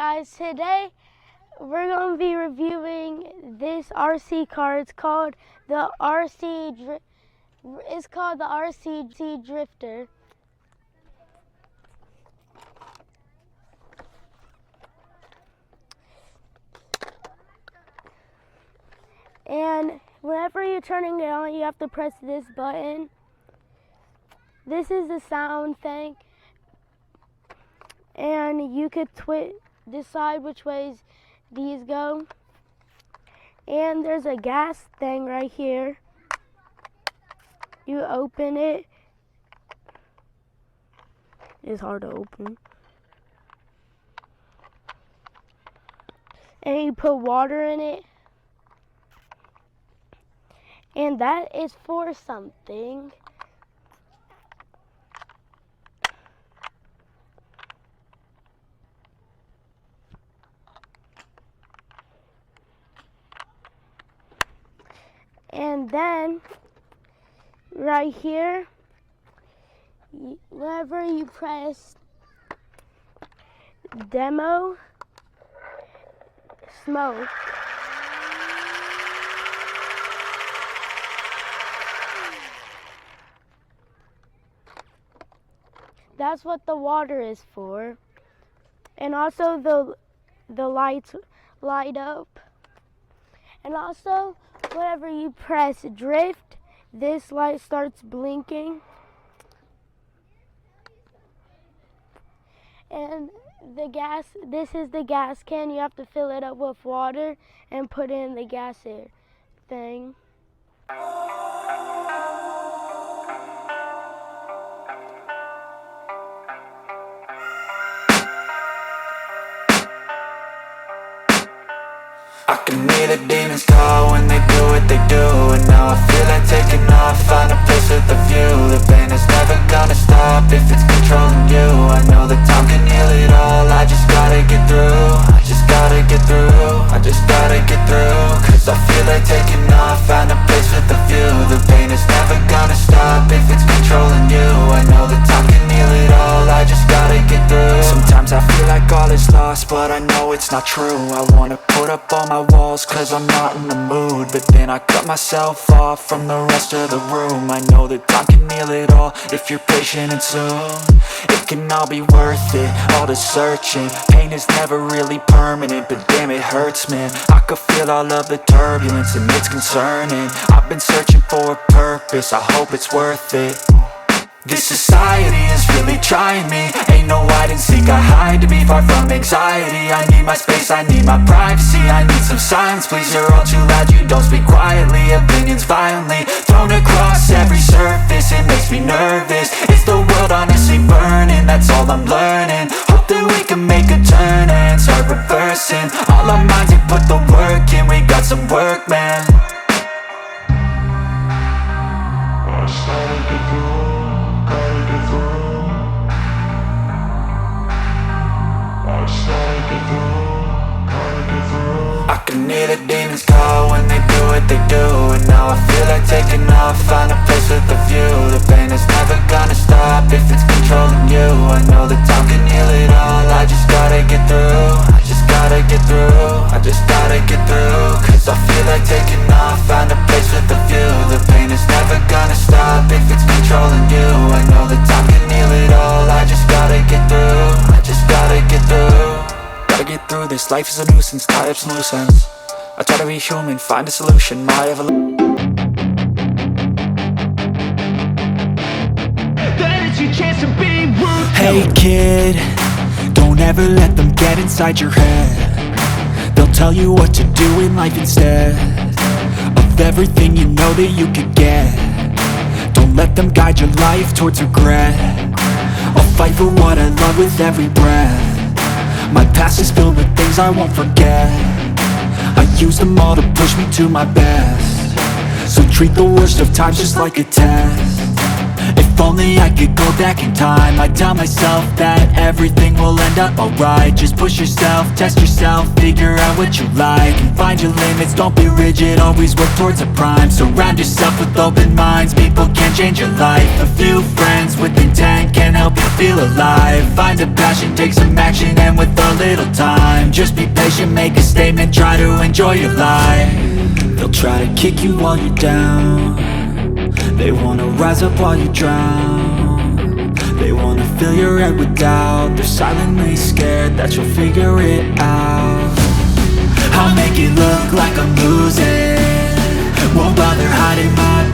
guys, today we're going to be reviewing this RC car. It's called the RC Drifter. And whenever you're turning it on, you have to press this button. This is the sound thing. And you could decide which ways these go. And there's a gas thing right here. You open it. It's hard to open. And you put water in it. And that is for something. And then, right here, whenever you press demo, smoke, that's what the water is for. And also the lights light up. And also, whenever you press drift, this light starts blinking. And this is the gas can. You have to fill it up with water and put in the gas air thing. I can hear the demons call when they do what they do. And now I feel like taking off, find a place with a view. The pain is never gonna stop if it's controlling you. I know that time can heal it all, I just gotta get through. I just gotta get through, I just gotta get through. Cause I feel like taking off, find a place with a view. The pain is never gonna stop if it's controlling you. I know that time can heal it all, I just gotta get through. Sometimes I feel like all is lost, but I know it's not true. I wanna put up all my walls cause I'm not in the mood, but then I cut myself off from the rest of the room. I know that time can heal it all if you're patient and soon it can all be worth it, all the searching. Pain is never really permanent, but damn it hurts, man. I could feel all of the turbulence and it's concerning. I've been searching for a purpose, I hope it's worth it. This society is really trying me. Ain't no hide and seek, I hide to be far from anxiety. I need my space, I need my privacy. I need some silence, please, you're all too loud. You don't speak quietly, opinions violently thrown across every surface. It makes me nervous, it's the world honestly burning. That's all I'm learning, hope that we can make a turn and start reversing. All our minds, we put the work in, we got some work, man. I can hear the demons call when they do what they do. And now I feel like taking off, find a place with a view. The pain is never gonna stop if it's controlling you. I know that time can heal it all, I just gotta get through. I just gotta get through, I just gotta get through. Cause I feel like taking off, find a place with a view. The pain is never gonna stop if it's controlling you. I know that time can heal it all, I just gotta get through. I just gotta get through. Gotta get through this, life is a nuisance, tie up some loose ends. I try to be human, find a solution, my evolution. Hey kid, don't ever let them get inside your head. They'll tell you what to do in life instead of everything you know that you could get. Don't let them guide your life towards regret. I'll fight for what I love with every breath. My past is filled with things I won't forget. I use them all to push me to my best. So treat the worst of times just like a test. If only I could go back in time, I'd tell myself that everything will end up alright. Just push yourself, test yourself, figure out what you like, and find your limits, don't be rigid, always work towards a prime. Surround yourself with open minds, people can change your life. A few friends with intent can help help you feel alive. Find a passion, take some action, and with a little time, just be patient, make a statement, try to enjoy your life. They'll try to kick you while you're down, they wanna rise up while you drown. They wanna fill your head with doubt, they're silently scared that you'll figure it out. I'll make it look like I'm losing, won't bother hiding my